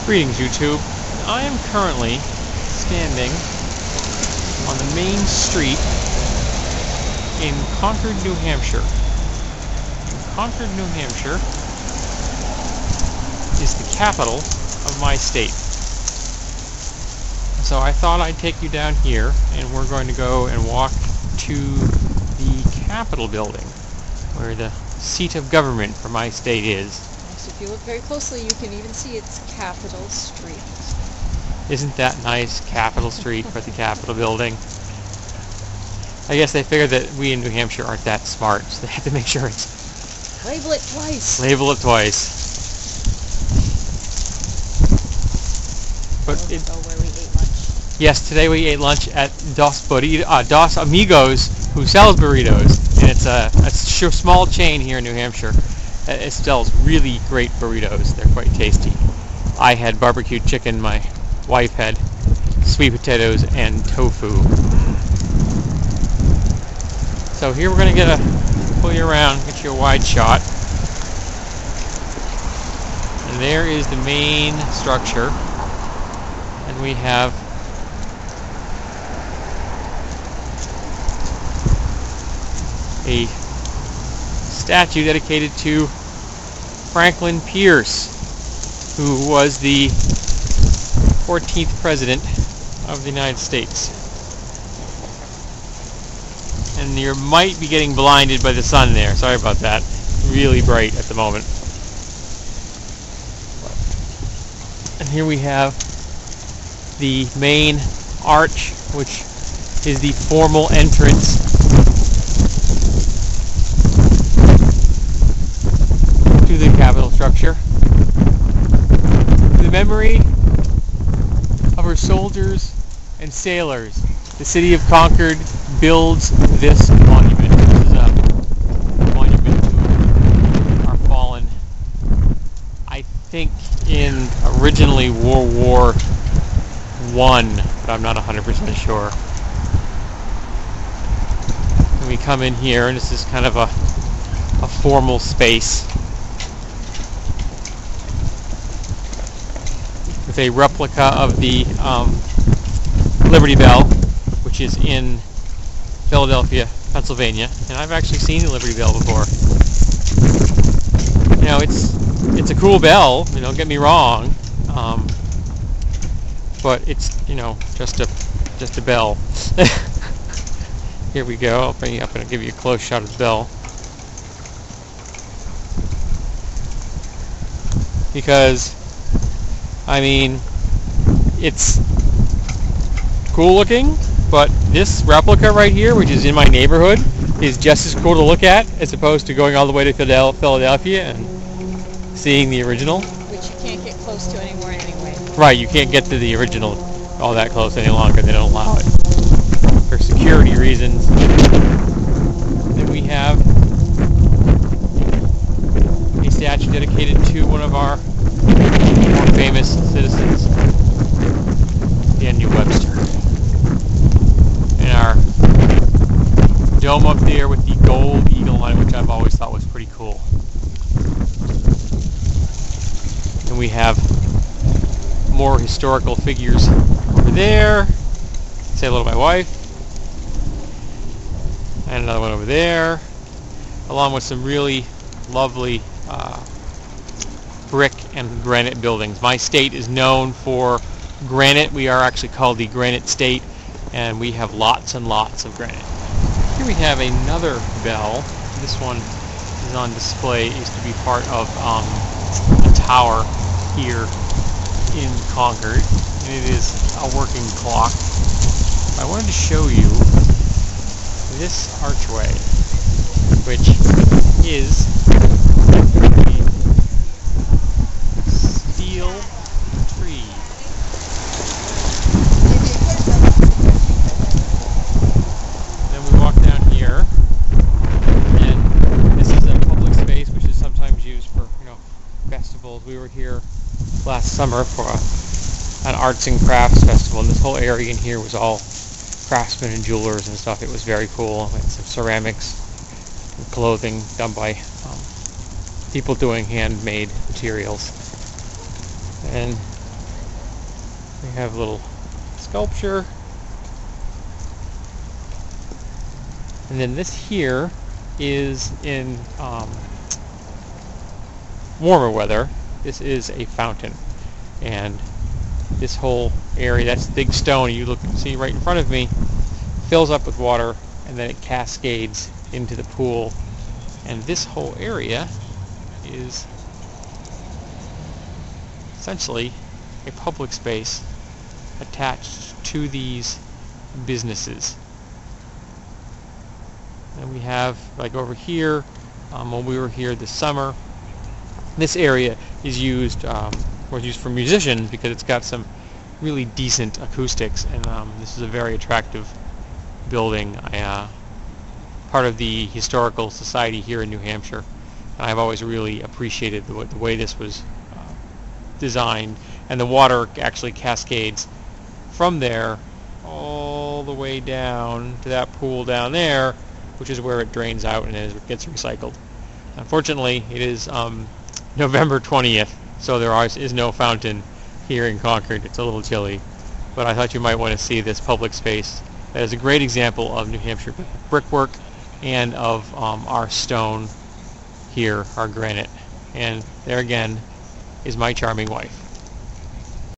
Greetings, YouTube. I am currently standing on the main street in Concord, New Hampshire. Concord, New Hampshire is the capital of my state. So I thought I'd take you down here, and we're going to go and walk to the Capitol building, where the seat of government for my state is. Yes, if you look very closely, you can even see it's Capitol Street. Isn't that nice? Capitol Street for the Capitol building. I guess they figured that we in New Hampshire aren't that smart, so they have to make sure it's... Label it twice. Label it twice. But where we ate lunch. Yes, today we ate lunch at Dos Amigos, who sells burritos, and it's a small chain here in New Hampshire. It sells really great burritos. They're quite tasty. I had barbecued chicken. My wife had sweet potatoes and tofu. So here we're going to pull you around, get you a wide shot. And there is the main structure. And we have a statue dedicated to Franklin Pierce, who was the 14th President of the United States. And you might be getting blinded by the sun there. Sorry about that. Really bright at the moment. And here we have the main arch, which is the formal entrance to the Capitol structure. The memory of her soldiers and sailors, the city of Concord builds this monument. This is a monument to our fallen, I think in originally World War I, but I'm not 100% sure. And we come in here, and this is kind of a formal space with a replica of the Liberty Bell, which is in Philadelphia, Pennsylvania, and I've actually seen the Liberty Bell before. You know, it's a cool bell. Don't get me wrong, but it's just a bell. Here we go. I'll bring you up and I'll give you a close shot of the bell, because I mean, it's cool looking, but this replica right here, which is in my neighborhood, is just as cool to look at as opposed to going all the way to Philadelphia and seeing the original. Which you can't get close to anymore anyway. Right, you can't get to the original all that close any longer. They don't allow it for security reasons. Then we have a statue dedicated to one of our more famous citizens, Daniel Webster. And our dome up there with the gold eagle on it, which I've always thought was pretty cool. And we have more historical figures over there. Say hello to my wife. And another one over there, along with some really lovely brick and granite buildings. My state is known for granite. We are actually called the Granite State, and we have lots and lots of granite. Here we have another bell. This one is on display. It used to be part of a tower here in Concord, and it is a working clock. I wanted to show you this archway, which is steel tree. Then we walk down here, and this is a public space which is sometimes used for festivals. We were here last summer for an arts and crafts festival, and this whole area in here was all craftsmen and jewelers and stuff. It was very cool. We had some ceramics and clothing done by people doing handmade materials. And We have a little sculpture. And then this here is in warmer weather. This is a fountain. And this whole area, that's the big stone you see right in front of me, fills up with water, and then it cascades into the pool. And this whole area is essentially a public space attached to these businesses. And we have, like over here, when we were here this summer, this area is used was used for musicians because it's got some really decent acoustics, and this is a very attractive building. Part of the Historical Society here in New Hampshire, and I've always really appreciated the way this was designed, and the water actually cascades from there all the way down to that pool down there, which is where it drains out and it gets recycled. Unfortunately, it is November 20th, so there is no fountain here in Concord. It's a little chilly, but I thought you might want to see this public space. That is a great example of New Hampshire brickwork and of our stone here, our granite. And there again is my charming wife.